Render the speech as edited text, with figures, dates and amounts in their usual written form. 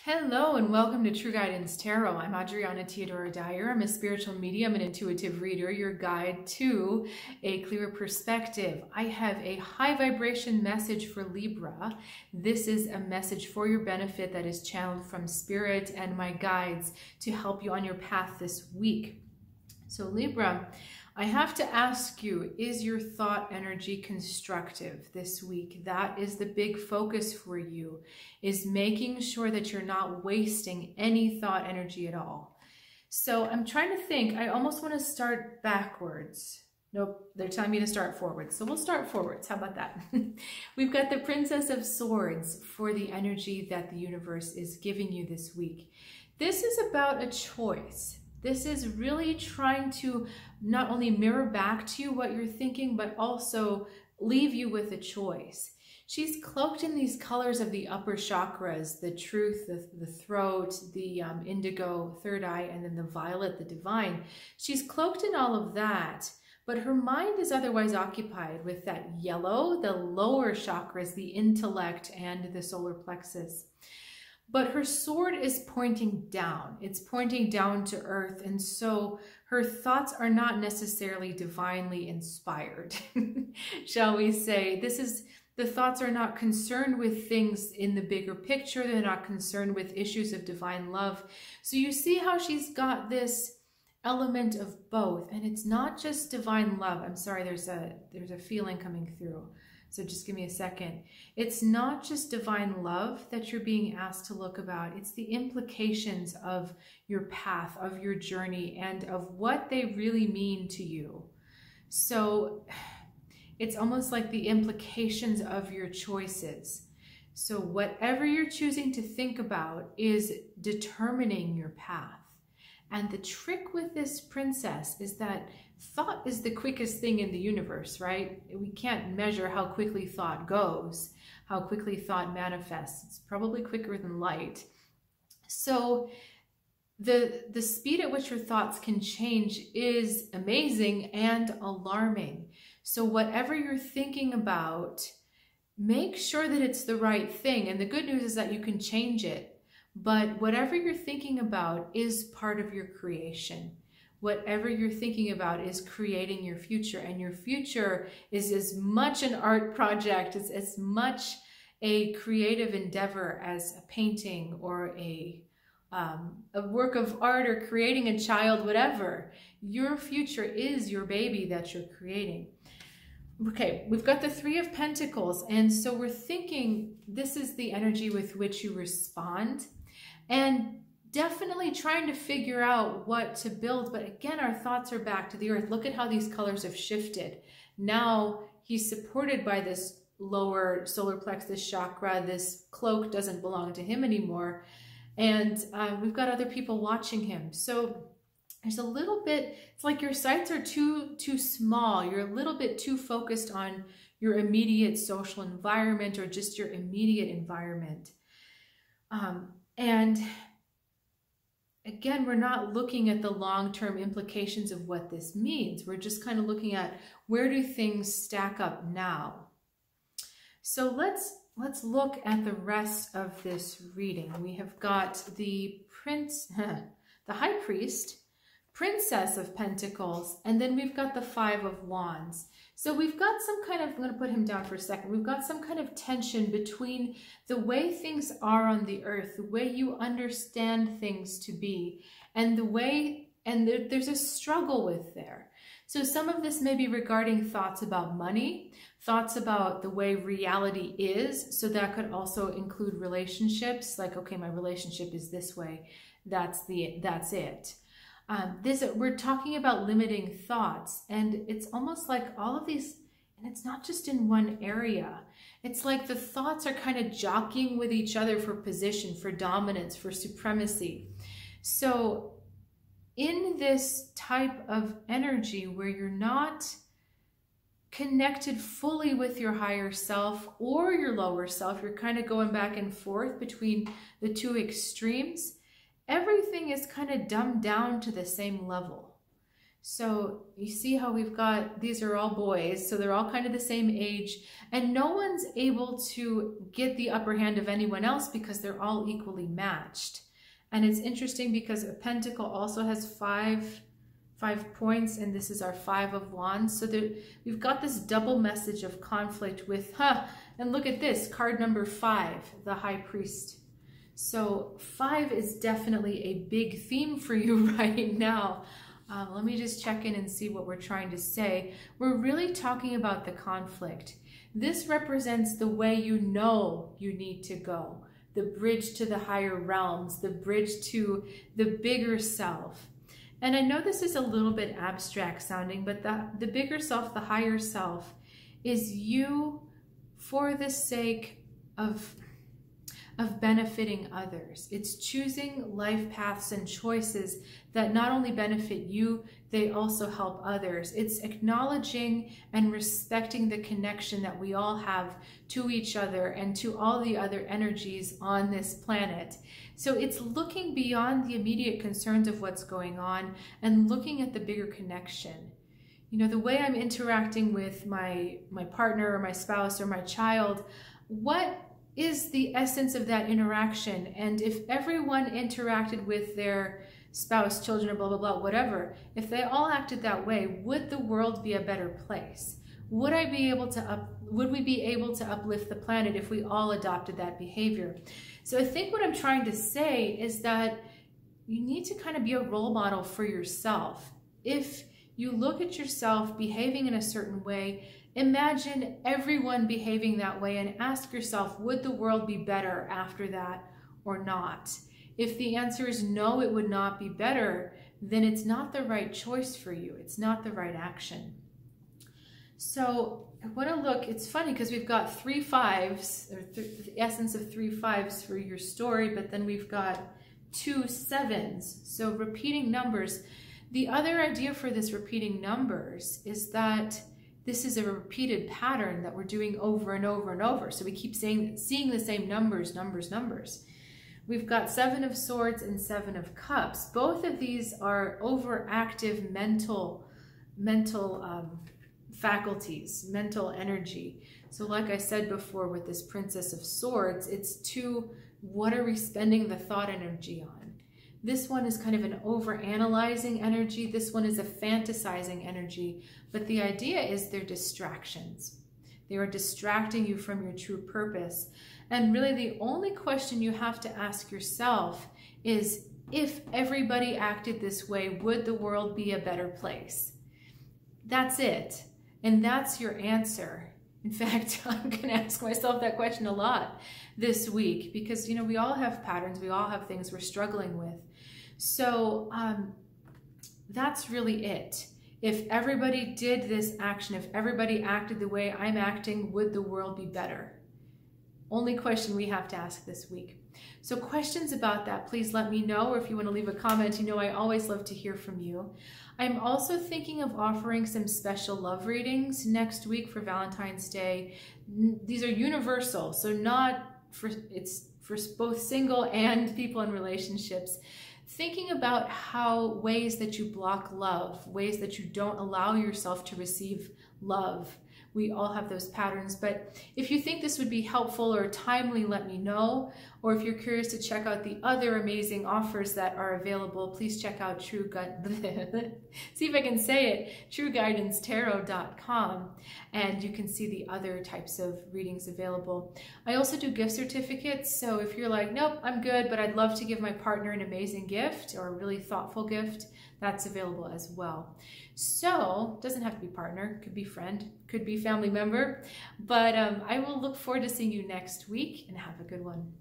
Hello and welcome to True Guidance Tarot. I'm Adriana Teodoro-Dier. I'm a spiritual medium and intuitive reader, your guide to a clearer perspective. I have a high vibration message for Libra. This is a message for your benefit that is channeled from Spirit and my guides to help you on your path this week. So Libra, I have to ask you, is your thought energy constructive this week? That is the big focus for you, is making sure that you're not wasting any thought energy at all. So I'm trying to think, I almost want to start backwards. Nope, they're telling me to start forwards. So we'll start forwards. How about that? We've got the Princess of Swords for the energy that the universe is giving you this week. This is about a choice. This is really trying to not only mirror back to you what you're thinking, but also leave you with a choice. She's cloaked in these colors of the upper chakras, the truth, the throat, the indigo, third eye, and then the violet, the divine. She's cloaked in all of that, but her mind is otherwise occupied with that yellow, the lower chakras, the intellect, and the solar plexus. But her sword is pointing down. It's pointing down to earth. And so her thoughts are not necessarily divinely inspired, shall we say. The thoughts are not concerned with things in the bigger picture. They're not concerned with issues of divine love. So you see how she's got this element of both. And it's not just divine love. I'm sorry, there's a feeling coming through. So just give me a second. It's not just divine love that you're being asked to look about. It's the implications of your path, of your journey, and of what they really mean to you. So it's almost like the implications of your choices. So whatever you're choosing to think about is determining your path. And the trick with this princess is that thought is the quickest thing in the universe, right? We can't measure how quickly thought goes, how quickly thought manifests. It's probably quicker than light. So the speed at which your thoughts can change is amazing and alarming. So whatever you're thinking about, make sure that it's the right thing. And the good news is that you can change it. But whatever you're thinking about is part of your creation. Whatever you're thinking about is creating your future. And your future is as much an art project, it's as much a creative endeavor as a painting or a work of art or creating a child, whatever. Your future is your baby that you're creating. Okay, we've got the Three of Pentacles. And so we're thinking this is the energy with which you respond. And definitely trying to figure out what to build. But again, our thoughts are back to the earth. Look at how these colors have shifted. Now he's supported by this lower solar plexus chakra. This cloak doesn't belong to him anymore. And we've got other people watching him. So there's a little bit, it's like your sights are too small. You're a little bit too focused on your immediate social environment or just your immediate environment. And again, we're not looking at the long-term implications of what this means. We're just kind of looking at where do things stack up now. So let's look at the rest of this reading. We have got the High Priest, Princess of Pentacles, and then we've got the Five of Wands. So we've got some kind of, I'm going to put him down for a second. We've got some kind of tension between the way things are on the earth, the way you understand things to be, and the way, and there's a struggle with there. So some of this may be regarding thoughts about money, thoughts about the way reality is. So that could also include relationships, like, okay, my relationship is this way. That's it. We're talking about limiting thoughts, and it's almost like all of these, and it's not just in one area. It's like the thoughts are kind of jockeying with each other for position, for dominance, for supremacy. So in this type of energy where you're not connected fully with your higher self or your lower self, you're kind of going back and forth between the two extremes. Everything is kind of dumbed down to the same level. So you see how we've got, these are all boys, so they're all kind of the same age, and no one's able to get the upper hand of anyone else because they're all equally matched. And it's interesting because a pentacle also has five points, and this is our 5 of wands. So we've got this double message of conflict with, and look at this, card number 5, the high priest. So 5 is definitely a big theme for you right now. Let me just check in and see what we're trying to say. We're really talking about the conflict. This represents the way you know you need to go, the bridge to the higher realms, the bridge to the bigger self. And I know this is a little bit abstract sounding, but the bigger self, the higher self, is you for the sake of benefiting others. It's choosing life paths and choices that not only benefit you, they also help others. It's acknowledging and respecting the connection that we all have to each other and to all the other energies on this planet. So it's looking beyond the immediate concerns of what's going on and looking at the bigger connection. You know, the way I'm interacting with my partner or my spouse or my child, what is the essence of that interaction? And if everyone interacted with their spouse, children, or blah, blah, blah, whatever, if they all acted that way, would the world be a better place? Would we be able to uplift the planet if we all adopted that behavior? So I think what I'm trying to say is that you need to kind of be a role model for yourself. If you look at yourself behaving in a certain way, imagine everyone behaving that way and ask yourself, would the world be better after that or not? If the answer is no, it would not be better, then it's not the right choice for you. It's not the right action. So I want to look, it's funny because we've got 3 5s, or the essence of 3 5s for your story, but then we've got 2 7s. So repeating numbers. The other idea for this repeating numbers is that this is a repeated pattern that we're doing over and over and over. So we keep seeing the same numbers. We've got 7 of Swords and 7 of Cups. Both of these are overactive mental faculties, mental energy. So like I said before with this Princess of Swords, it's what are we spending the thought energy on? This one is kind of an over-analyzing energy. This one is a fantasizing energy. But the idea is they're distractions. They are distracting you from your true purpose. And really the only question you have to ask yourself is, if everybody acted this way, would the world be a better place? That's it. And that's your answer. In fact, I'm going to ask myself that question a lot this week because, you know, we all have patterns. We all have things we're struggling with. So that's really it. If everybody did this action, if everybody acted the way I'm acting, would the world be better? Only question we have to ask this week. So questions about that, please let me know, or if you want to leave a comment, you know I always love to hear from you. I'm also thinking of offering some special love readings next week for Valentine's Day. These are universal, so it's for both single and people in relationships. Thinking about how ways that you block love, ways that you don't allow yourself to receive love. We all have those patterns, but if you think this would be helpful or timely, let me know. Or if you're curious to check out the other amazing offers that are available, please check out see if I can say it, trueguidancetarot.com, and you can see the other types of readings available. I also do gift certificates, so if you're like, nope, I'm good, but I'd love to give my partner an amazing gift or a really thoughtful gift, that's available as well. So, doesn't have to be partner, could be friend, could be family member, but I will look forward to seeing you next week, and have a good one.